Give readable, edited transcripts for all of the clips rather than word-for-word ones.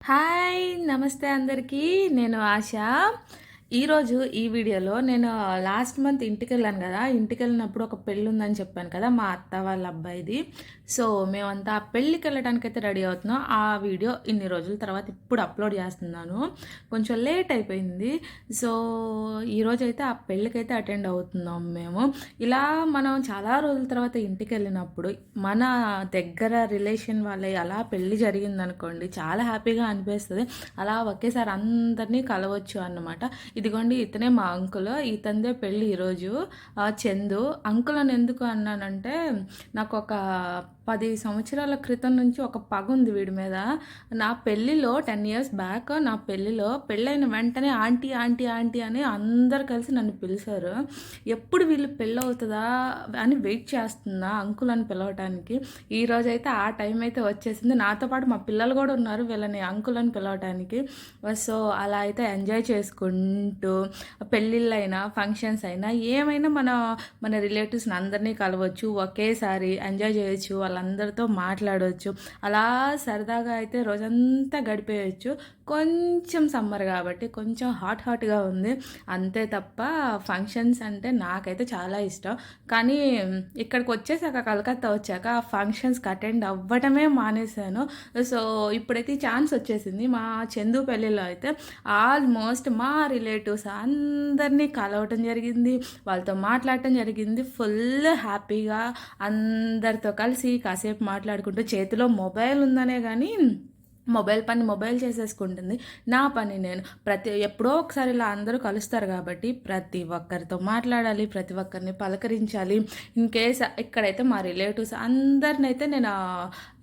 Hi! నమస్తే అందరికీ. నేను ఆశ. ఈరోజు ఈ వీడియోలో నేను లాస్ట్ మంత్ ఇంటికెళ్ళాను గదా! ఇంటికెళ్ళినప్పుడు ఒక పెళ్ళుందని చెప్పాను కదా! మా అత్త వాళ్ళ అబ్బాయిది. సో, మేమంతా ఆ పెళ్ళికెళ్ళడానికైతే రెడీ అవుతున్నాం. ఆ వీడియో ఇన్ని రోజుల తర్వాత ఇప్పుడు అప్‌లోడ్ చేస్తున్నాను. కొంచెం లేట్ అయిపోయింది. సో, ఈరోజైతే ఆ పెళ్ళికైతే అటెండ్ అవుతున్నాం మేము. ఇలా మనం చాలా రోజుల తర్వాత ఇంటికెళ్ళినప్పుడు మన దగ్గర రిలేషన్ వాళ్ళయి అలా పెళ్లి జరిగిందనుకోండి, చాలా హ్యాపీగా అనిపిస్తది. అలా ఒకేసారి అందరినీ కలవచ్చు అన్నమాట. ఇదిగోండి ఇతనే మా అంకుల్. ఇతనిదే పెళ్లి ఈరోజు. చందు. అంకుల్ అని ఎందుకు అన్నానంటే, నాకొక 10 సంవత్సరాల క్రితం నుంచి ఒక పగ ఉంది వీడి మీద. నా పెళ్ళిలో 10 ఇయర్స్ బ్యాక్ నా పెళ్ళిలో పెళ్ళైన వెంటనే ఆంటీ, ఆంటీ, ఆంటీ అని అందరూ కలిసి నన్ను పిలిచారు. ఎప్పుడు వీళ్ళు పెళ్ళవుతదా అని వెయిట్ చేస్తున్నా అంకుల్ అని పిలవటానికి. ఈరోజైతే ఆ టైం అయితే వచ్చేసింది. నాతో పాటు మా పిల్లలు కూడా ఉన్నారు వీళ్ళని అంకుల్ అని పిలవటానికి. సో, అలా అయితే ఎంజాయ్ చేసుకుంటూ పెళ్ళిళ్ళైనా, ఫంక్షన్స్ అయినా ఏమైనా మన రిలేటివ్స్‌ని అందరినీ కలవచ్చు. ఒకేసారి ఎంజాయ్ చేయొచ్చు. వాళ్ళందరితో మాట్లాడొచ్చు. అలా సరదాగా అయితే రోజంతా గడిపేయొచ్చు. కొంచెం సమ్మర్ కాబట్టి కొంచెం హాట్‌గా ఉంది. అంతే తప్ప ఫంక్షన్స్ అంటే నాకైతే చాలా ఇష్టం. కానీ ఇక్కడికొచ్చేసాక కలకత్తా వచ్చాక ఆ ఫంక్షన్స్‌కి అటెండ్ అవ్వటమే మానేశాను. సో, ఇప్పుడైతే ఈ ఛాన్స్ వచ్చేసింది. మా చందు పెళ్ళిలో అయితే ఆల్మోస్ట్ మా రిలేటివ్స్ అందరినీ కలవటం జరిగింది. వాళ్ళతో మాట్లాడటం జరిగింది. ఫుల్ హ్యాపీగా అందరితో కలిసి కాసేపు మాట్లాడుకుంటూ చేతిలో మొబైల్ ఉందనే గానీ మొబైల్ చేసేసుకుంటుంది. నా పని నేను ఎప్పుడో ఒకసారి ఇలా అందరూ కలుస్తారు కాబట్టి ప్రతి ఒక్కరితో మాట్లాడాలి. ప్రతి ఒక్కరిని పలకరించాలి. ఇన్ కేస్ ఇక్కడైతే మా రిలేటివ్స్ అందరినైతే నేను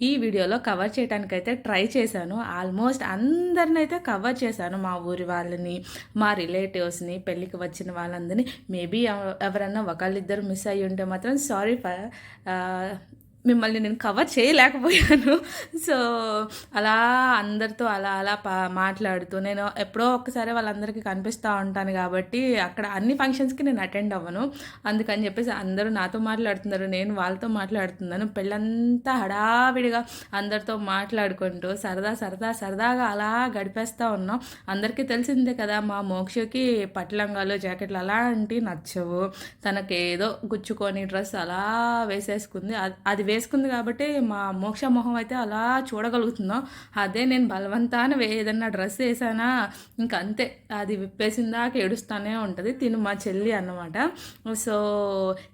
ఈ వీడియోలో కవర్ చేయడానికైతే ట్రై చేశాను. ఆల్మోస్ట్ అందరినైతే కవర్ చేశాను. మా ఊరి వాళ్ళని, మా రిలేటివ్స్‌ని, పెళ్ళికి వచ్చిన వాళ్ళందరినీ. మేబీ ఎవరన్నా ఒకళ్ళిద్దరు మిస్ అయ్యి ఉంటే మాత్రం సారీ మిమ్మల్ని నేను కవర్ చేయలేకపోయాను. సో, అలా అందరితో అలా అలా మాట్లాడుతూ నేను ఎప్పుడో ఒక్కసారి వాళ్ళందరికీ కనిపిస్తూ ఉంటాను కాబట్టి అక్కడ అన్ని ఫంక్షన్స్‌కి నేను అటెండ్ అవ్వను. అందుకని చెప్పేసి అందరూ నాతో మాట్లాడుతున్నారు. నేను వాళ్ళతో మాట్లాడుతున్నాను. పెళ్ళంతా హడావిడిగా అందరితో మాట్లాడుకుంటూ సరదాగా అలా గడిపేస్తూ ఉన్నాం. అందరికీ తెలిసిందే కదా! మా మోక్షకి పట్టు లంగాలు, జాకెట్లు అలాంటివి నచ్చవు. తనకేదో గుచ్చుకొని డ్రెస్ అలా వేసేసుకుంది. అది వేసుకుంది కాబట్టి మా మోక్ష మొహం అయితే అలా చూడగలుగుతున్నాం. అదే నేను బలవంతాన ఏదన్నా డ్రెస్ వేసానా ఇంక అంతే, అది విప్పేసిందాక ఏడుస్తూనే ఉంటుంది. తిను మా చెల్లి అన్నమాట. సో,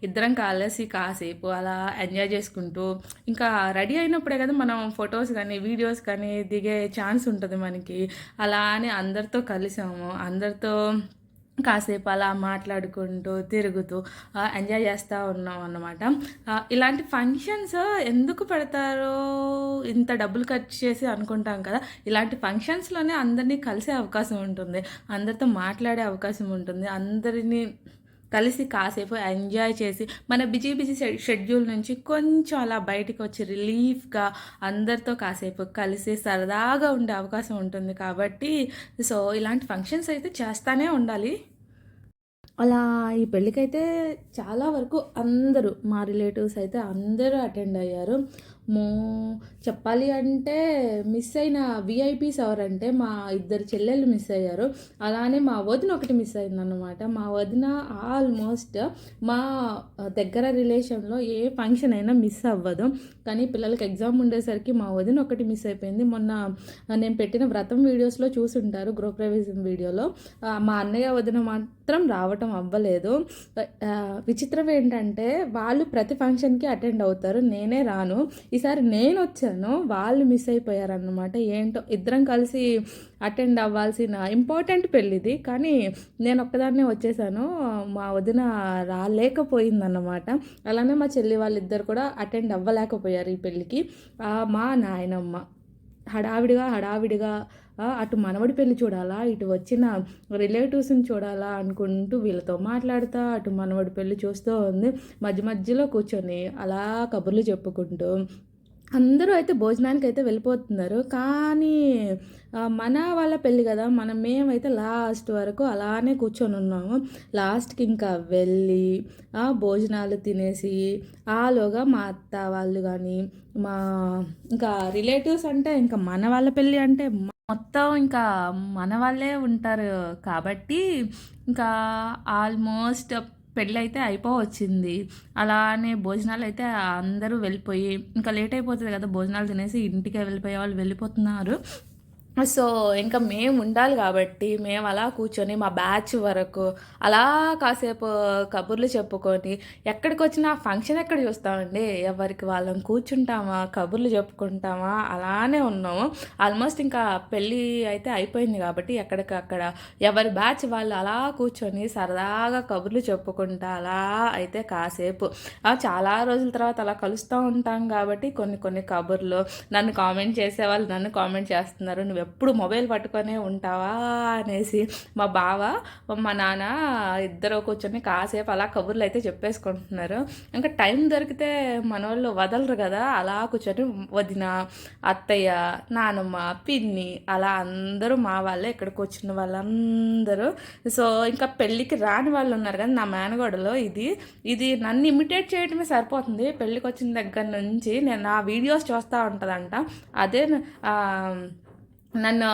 ఇద్దరం కలిసి కాసేపు అలా ఎంజాయ్ చేసుకుంటూ ఇంకా రెడీ అయినప్పుడే కదా మనం ఫొటోస్ కానీ వీడియోస్ కానీ దిగే ఛాన్స్ ఉంటుంది మనకి. అలా అని అందరితో కలిసాము. అందరితో కాసేపు అలా మాట్లాడుకుంటూ, తిరుగుతూ ఎంజాయ్ చేస్తూ ఉన్నాం అన్నమాట. ఇలాంటి ఫంక్షన్స్ ఎందుకు పెడతారో ఇంత డబ్బులు ఖర్చు చేసి అనుకుంటాం కదా! ఇలాంటి ఫంక్షన్స్‌లోనే అందరినీ కలిసే అవకాశం ఉంటుంది. అందరితో మాట్లాడే అవకాశం ఉంటుంది. అందరినీ కలిసి కాసేపు ఎంజాయ్ చేసి మన బిజీ షెడ్యూల్ నుంచి కొంచెం అలా బయటికి వచ్చి రిలీఫ్‌గా అందరితో కాసేపు కలిసి సరదాగా ఉండే అవకాశం ఉంటుంది కాబట్టి సో, ఇలాంటి ఫంక్షన్స్ అయితే చేస్తానే ఉండాలి. అలా ఈ పెళ్ళికైతే చాలా వరకు అందరూ మా రిలేటివ్స్ అయితే అందరూ అటెండ్ అయ్యారు. మో చెప్పాలి అంటే మిస్ అయిన వీఐపీస్ ఎవరంటే మా ఇద్దరు చెల్లెళ్ళు మిస్ అయ్యారు. అలానే మా వదిన ఒకటి మిస్ అయిందనమాట. మా వదిన ఆల్మోస్ట్ మా దగ్గర రిలేషన్‌లో ఏ ఫంక్షన్ అయినా మిస్ అవ్వదు. కానీ పిల్లలకి ఎగ్జామ్ ఉండేసరికి మా వదిన ఒకటి మిస్ అయిపోయింది. మొన్న నేను పెట్టిన వ్రతం వీడియోస్‌లో చూసుంటారు, గృహప్రవేశం వీడియోలో. మా అన్నయ్య వదిన మాత్రం రావటం అవ్వలేదు. విచిత్రం ఏంటంటే వాళ్ళు ప్రతి ఫంక్షన్‌కి అటెండ్ అవుతారు. నేనే రాను. ఈసారి నేనొచ్చాను. వాళ్ళు మిస్ అయిపోయారన్నమాట. ఏంటో ఇద్దరం కలిసి అటెండ్ అవ్వాల్సిన ఇంపార్టెంట్ పెళ్ళిది. కానీ నేను ఒక్కదాన్నే వచ్చేసాను. మా వదిన రాలేకపోయిందన్నమాట. అలానే మా చెల్లి వాళ్ళిద్దరు కూడా అటెండ్ అవ్వలేకపోయారు ఈ పెళ్ళికి. మా నాయనమ్మ హడావిడిగా అటు మనవడి పెళ్లి చూడాలా, ఇటు వచ్చిన రిలేటివ్స్‌ని చూడాలా అనుకుంటూ వీళ్ళతో మాట్లాడుతా అటు మనవడి పెళ్లి చూస్తూ ఉంది. మధ్యలో కూర్చొని అలా కబుర్లు చెప్పుకుంటూ అందరూ అయితే భోజనానికైతే వెళ్ళిపోతున్నారు. కానీ మన వాళ్ళ పెళ్ళి కదా! మేమైతే లాస్ట్ వరకు అలానే కూర్చొనున్నాము. లాస్ట్‌కి ఇంకా వెళ్ళి భోజనాలు తినేసి ఆలోగా మా అత్త వాళ్ళు గానీ, మా ఇంకా రిలేటివ్స్ అంటే ఇంకా మన వాళ్ళ పెళ్ళి అంటే మొత్తం ఇంకా మన వాళ్ళే ఉంటారు కాబట్టి, ఇంకా ఆల్మోస్ట్ పెళ్ళైతే అయిపోవచ్చింది. అలానే భోజనాలైతే అందరూ వెళ్ళిపోయి, ఇంకా లేట్ అయిపోతది కదా! భోజనాలు తినేసి ఇంటికే వెళ్ళిపోయే వాళ్ళు వెళ్ళిపోతున్నారు. సో, ఇంక మేముండాలి గాబట్టి, మేమలా కూర్చొని మా బ్యాచ్ వరకు అలా కాసేపు కబుర్లు చెప్పుకొని, ఎక్కడికొచ్చినా ఫంక్షన్ ఎక్కడ చూస్తామండి. ఎవరికి వాళ్ళం కూర్చుంటామా, కబుర్లు చెప్పుకుంటామా, అలానే ఉన్నాము. ఆల్మోస్ట్ ఇంకా పెళ్ళి అయితే అయిపోయింది గాబట్టి, ఎక్కడికక్కడ ఎవరి బ్యాచ్ వాళ్ళు అలా కూర్చొని సరదాగా కబుర్లు చెప్పుకుంటా అలా అయితే కాసేపు చాలా రోజుల తర్వాత అలా కలుస్తూ ఉంటాం గాబట్టి, కొన్ని కొన్ని కబుర్లు నన్ను కామెంట్ చేసేవాళ్ళు నన్ను కామెంట్ చేస్తున్నారు. నువ్వెప్పుడు మొబైల్ పట్టుకొనే ఉంటావా అనేసి మా బావ, మా నాన్న ఇద్దరు కూర్చొని కాసేపు అలా కబుర్లు అయితే చెప్పేసుకుంటున్నారు. ఇంకా టైం దొరికితే మనోళ్ళు వదలరు కదా! అలా కూర్చొని వదిన, అత్తయ్య, నానమ్మ, పిన్ని అలా అందరూ మా వాళ్ళే ఇక్కడికి వచ్చిన వాళ్ళందరూ. సో, ఇంకా పెళ్ళికి రాని వాళ్ళు ఉన్నారు కదా! నా మేనగోడలో ఇది నన్ను ఇమిటేట్ చేయడమే సరిపోతుంది. పెళ్ళికొచ్చిన దగ్గర నుంచి నేను నా వీడియోస్ చూస్తూ ఉంటదంట. అదే నన్ను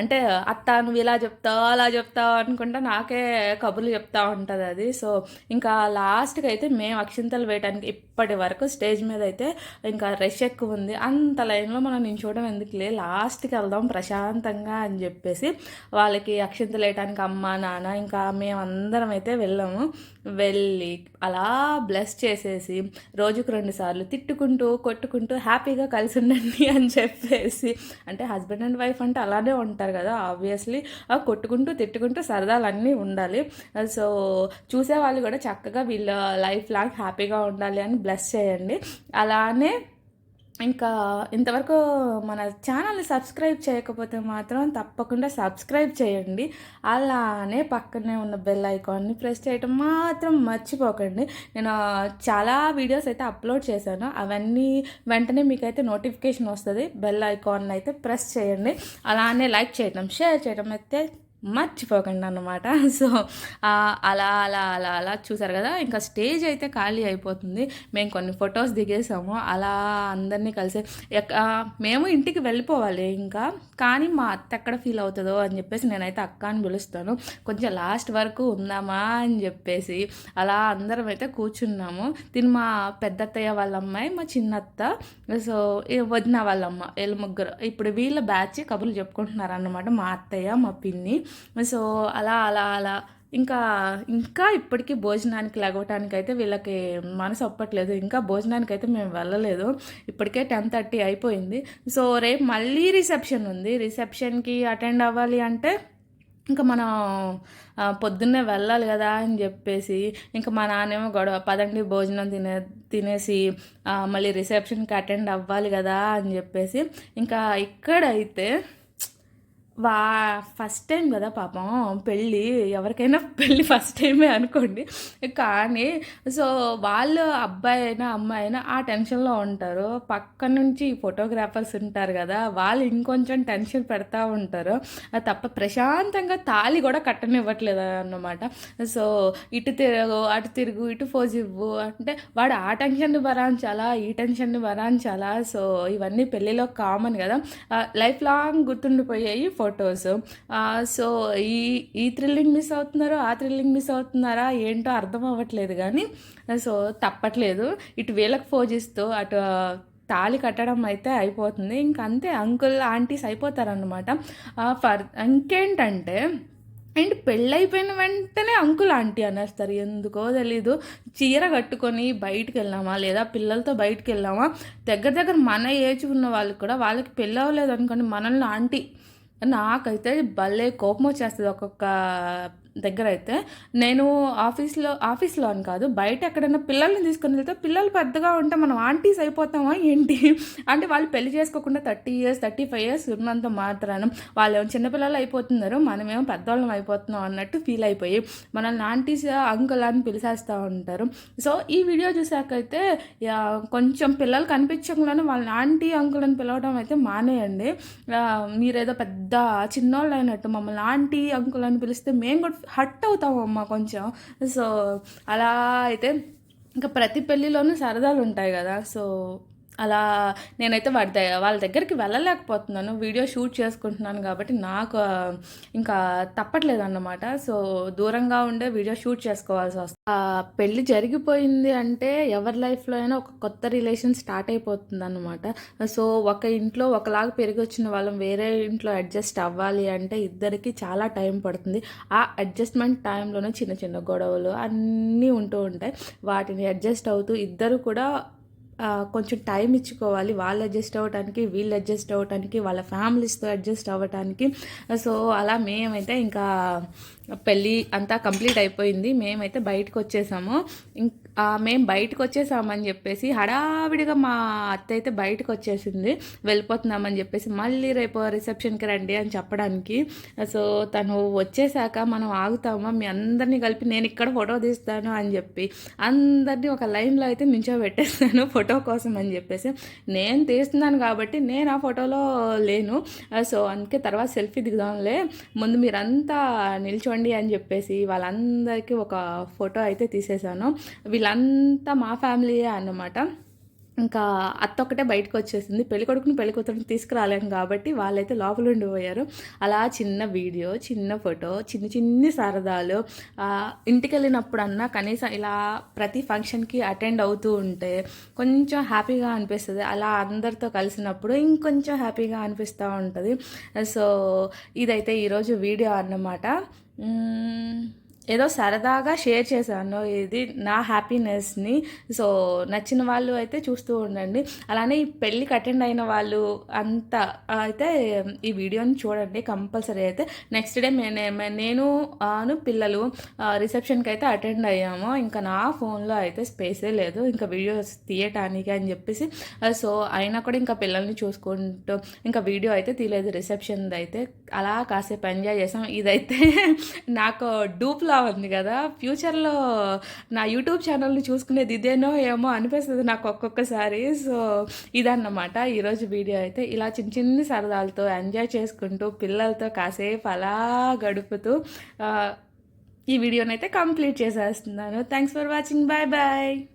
అంటే అత్త నువ్వు ఇలా చెప్తావు అలా చెప్తావు అనుకుంటా నాకే కబుర్లు చెప్తా ఉంటుంది అది. సో ఇంకా లాస్ట్కి అయితే మేము అక్షింతలు వేయడానికి ఇప్పటి వరకు స్టేజ్ మీద అయితే ఇంకా రష్ ఎక్కువ ఉంది, అంత లైన్లో మనం నించోవడం ఎందుకులే లాస్ట్కి వెళ్దాం ప్రశాంతంగా అని చెప్పేసి వాళ్ళకి అక్షింతలు వేయడానికి అమ్మ నాన్న ఇంకా మేమందరం అయితే వెళ్ళాము. వెళ్ళి అలా బ్లెస్ చేసేసి రోజుకు 2 సార్లు తిట్టుకుంటూ కొట్టుకుంటూ హ్యాపీగా కలిసి ఉండండి అని చెప్పేసి, అంటే హస్బెండ్ అండ్ వైఫ్ అంటే అలానే ఉంటారు కదా ఆబ్వియస్లీ, కొట్టుకుంటూ తిట్టుకుంటూ సరదాలు అన్నీ ఉండాలి. సో చూసే వాళ్ళు కూడా చక్కగా వీళ్ళ లైఫ్ లాంగ్ హ్యాపీగా ఉండాలి అని బ్లెస్ చేయండి. అలానే ఇంకా ఇంతవరకు మన ఛానల్ని సబ్స్క్రైబ్ చేయకపోతే మాత్రం తప్పకుండా సబ్స్క్రైబ్ చేయండి. అలానే పక్కనే ఉన్న బెల్ ఐకాన్ని ప్రెస్ చేయటం మాత్రం మర్చిపోకండి. నేను చాలా వీడియోస్ అయితే అప్లోడ్ చేశాను, అవన్నీ వెంటనే మీకైతే నోటిఫికేషన్ వస్తుంది. బెల్ ఐకాన్ అయితే ప్రెస్ చేయండి. అలానే లైక్ చేయటం షేర్ చేయడం అయితే మర్చిపోకండి అన్నమాట. సో అలా అలా అలా అలా చూసారు కదా, ఇంకా స్టేజ్ అయితే ఖాళీ అయిపోతుంది. మేము కొన్ని ఫొటోస్ దిగేసాము అలా అందరినీ కలిసి. మేము ఇంటికి వెళ్ళిపోవాలి ఇంకా, కానీ మా అత్త ఎక్కడ ఫీల్ అవుతుందో అని చెప్పేసి నేనైతే అక్క అని పిలుస్తాను. కొంచెం లాస్ట్ వరకు ఉందామా అని చెప్పేసి అలా అందరం అయితే కూర్చున్నాము. తిని మా పెద్దత్తయ్య వాళ్ళ అమ్మాయి, మా చిన్నత్త, సో వదిన వాళ్ళమ్మ, వీళ్ళు ముగ్గురు ఇప్పుడు వీళ్ళ బ్యాచ్ కబుర్లు చెప్పుకుంటున్నారు అన్నమాట. మా అత్తయ్య మా పిన్ని. సో అలా అలా అలా ఇంకా ఇంకా ఇప్పటికీ భోజనానికి లెగవటానికి అయితే వీళ్ళకి మనసు ఒప్పట్లేదు. ఇంకా భోజనానికి అయితే మేము వెళ్ళలేదు. ఇప్పటికే 10:30 అయిపోయింది. సో రేపు మళ్ళీ రిసెప్షన్ ఉంది. రిసెప్షన్కి అటెండ్ అవ్వాలి అంటే ఇంకా మనం పొద్దున్నే వెళ్ళాలి కదా అని చెప్పేసి ఇంకా మా నాన్నేమో గొడవ, పదండి భోజనం తినేసి మళ్ళీ రిసెప్షన్కి అటెండ్ అవ్వాలి కదా అని చెప్పేసి. ఇంకా ఇక్కడైతే ఫస్ట్ టైం కదా పాపం పెళ్ళి, ఎవరికైనా పెళ్ళి ఫస్ట్ టైమే అనుకోండి. కానీ సో వాళ్ళు అబ్బాయి అయినా అమ్మాయి అయినా ఆ టెన్షన్లో ఉంటారు. పక్క నుంచి ఫోటోగ్రాఫర్స్ ఉంటారు కదా, వాళ్ళు ఇంకొంచెం టెన్షన్ పెడతా ఉంటారు. తప్ప ప్రశాంతంగా తాళి కూడా కట్టనివ్వట్లేదు అన్నమాట. సో ఇటు తిరుగు అటు తిరుగు ఇటు ఫోజ్ ఇవ్వు అంటే వాడు ఆ టెన్షన్ని భరాంచాలా ఈ టెన్షన్ని భరాంచాలా. సో ఇవన్నీ పెళ్ళిలో కామన్ కదా, లైఫ్ లాంగ్ గుర్తుండిపోయాయి ఫొటోస్. సో ఈ థ్రిల్లింగ్ మిస్ అవుతున్నారో ఆ థ్రిల్లింగ్ మిస్ అవుతున్నారా ఏంటో అర్థం అవ్వట్లేదు. కానీ సో తప్పట్లేదు, ఇటు వీళ్ళకి ఫోజిస్తూ అటు తాళి కట్టడం అయితే అయిపోతుంది. ఇంకంతే, అంకుల్ ఆంటీస్ అయిపోతారనమాట. ఇంకేంటంటే అండ్ పెళ్ళైపోయిన వెంటనే అంకుల్ ఆంటీ అనేస్తారు, ఎందుకో తెలీదు. చీర కట్టుకొని బయటికి వెళ్ళామా లేదా పిల్లలతో బయటికి వెళ్ళామా, దగ్గర మన ఏజ్ ఉన్న వాళ్ళకి కూడా వాళ్ళకి పెళ్ళి అవ్వలేదు అనుకోండి మనల్ని ఆంటీ. నాకైతే భలే కోపం వచ్చేస్తుంది ఒక్కొక్క దగ్గర అయితే. నేను ఆఫీస్లో అని కాదు, బయట ఎక్కడైనా పిల్లల్ని తీసుకొని వెళ్తే పిల్లలు పెద్దగా ఉంటే మనం ఆంటీస్ అయిపోతామా ఏంటి అంటే, వాళ్ళు పెళ్లి చేసుకోకుండా 30 years 35 years ఉన్నంత మాత్రాన వాళ్ళు ఏమో చిన్నపిల్లలు అయిపోతున్నారు, మనమేమో పెద్దవాళ్ళం అయిపోతున్నాం అన్నట్టు ఫీల్ అయిపోయి మనల్ని ఆంటీస్ అంకుల్ అని పిలిచేస్తూ ఉంటారు. సో ఈ వీడియో చూసాకైతే కొంచెం పిల్లలు కనిపించకుండానే వాళ్ళని ఆంటీ అంకుల్ అని పిలవడం అయితే మానేయండి. మీరేదో పెద్ద చిన్నోళ్ళు అయినట్టు మమ్మల్ని ఆంటీ అంకుల్ అని పిలిస్తే మేము కూడా హట్ అవుతామమ్మా కొంచెం. సో అలా అయితే ఇంకా ప్రతి పెళ్ళిలోనూ సరదాలు ఉంటాయి కదా. సో అలా నేనైతే వాళ్ళ దగ్గరికి వెళ్ళలేకపోతున్నాను. వీడియో షూట్ చేసుకుంటున్నాను కాబట్టి నాకు ఇంకా తప్పట్లేదన్నమాట. సో, దూరంగా ఉండే వీడియో షూట్ చేసుకోవాల్సి వస్తుంది. పెళ్లి జరిగిపోయింది అంటే ఎవరి లైఫ్‌లో అయినా ఒక కొత్త రిలేషన్ స్టార్ట్ అయిపోతుందన్నమాట. సో, ఒక ఇంట్లో ఒకలాగా పెరిగొచ్చిన వాళ్ళం వేరే ఇంట్లో అడ్జస్ట్ అవ్వాలి అంటే ఇద్దరికీ చాలా టైం పడుతుంది. ఆ అడ్జస్ట్‌మెంట్ టైంలోనే చిన్న చిన్న గొడవలు అన్నీ ఉంటూ ఉంటాయి. వాటిని అడ్జస్ట్ అవుతూ ఇద్దరు కూడా కొంచెం టైం ఇచ్చుకోవాలి. వాళ్ళు అడ్జస్ట్ అవ్వటానికి, వీళ్ళు అడ్జస్ట్ అవ్వటానికి, వాళ్ళ ఫ్యామిలీస్‌తో అడ్జస్ట్ అవ్వటానికి. సో, అలా మేమైతే ఇంకా పెళ్ళి అంతా కంప్లీట్ అయిపోయింది. మేమైతే బయటకొచ్చేసాము. మేము బయటకొచ్చేసామని చెప్పేసి హడావిడిగా మా అత్త అయితే బయటకొచ్చేసింది. వెళ్ళిపోతున్నామని చెప్పేసి, మళ్ళీ రేపు రిసెప్షన్‌కి రండి అని చెప్పడానికి. సో, తను వచ్చేసాక మనం ఆగుతామా? మీ అందరిని కలిపి నేను ఇక్కడ ఫోటో తీస్తాను అని చెప్పి అందరినీ ఒక లైన్‌లో అయితే నించోబెట్టేసాను ఫోటో కోసం అని చెప్పేసి. నేను తీస్తున్నాను కాబట్టి నేను ఆ ఫోటోలో లేను. సో, అందుకే తర్వాత సెల్ఫీ దిగుదాంలే, ముందు మీరంతా నిల్చోండి అని చెప్పేసి వాళ్ళందరికీ ఒక ఫోటో అయితే తీసేశాను. వీళ్ళంతా మా ఫ్యామిలీయే అన్నమాట. ఇంకా అత్త ఒక్కటే బయటకు వచ్చేసింది. పెళ్ళికొడుకుని పెళ్ళికూతురిని తీసుకురాలేము కాబట్టి వాళ్ళైతే లోపల ఉండిపోయారు. అలా చిన్న వీడియో, చిన్న ఫోటో, చిన్ని సరదాలు, ఇంటికి వెళ్ళినప్పుడన్నా కనీసం ఇలా ప్రతి ఫంక్షన్కి అటెండ్ అవుతూ ఉంటే కొంచెం హ్యాపీగా అనిపిస్తుంది. అలా అందరితో కలిసినప్పుడు ఇంకొంచెం హ్యాపీగా అనిపిస్తూ ఉంటుంది. సో, ఇదైతే ఈరోజు వీడియో అన్నమాట. ఏదో సరదాగా షేర్ చేశాను ఇది నా హ్యాపీనెస్ని. సో, నచ్చిన వాళ్ళు అయితే చూస్తూ ఉండండి. అలానే ఈ పెళ్ళికి అటెండ్ అయిన వాళ్ళు అంతా అయితే ఈ వీడియోని చూడండి కంపల్సరీ. అయితే నెక్స్ట్ డే నేను పిల్లలు రిసెప్షన్కి అయితే అటెండ్ అయ్యాము. ఇంకా నా ఫోన్లో అయితే స్పేసే లేదు ఇంకా వీడియోస్ తీయటానికి అని చెప్పేసి. సో, అయినా కూడా ఇంకా పిల్లల్ని చూసుకుంటూ ఇంకా వీడియో అయితే తీయలేదు రిసెప్షన్ది అయితే. అలా కాసేపు ఎంజాయ్ చేసాం. ఇదైతే నాకు డూప్లా ఉంది కదా, ఫ్యూచర్లో నా యూట్యూబ్ ఛానల్ని చూసుకునేది ఇదేనో ఏమో అనిపిస్తుంది నాకు ఒక్కొక్కసారి. సో, ఇదన్నమాట ఈరోజు వీడియో అయితే. ఇలా చిన్ని సరదాలతో ఎంజాయ్ చేసుకుంటూ పిల్లలతో కాసేపు అలా గడుపుతూ ఈ వీడియోనైతే కంప్లీట్ చేసేస్తున్నాను. Thanks for watching. Bye bye.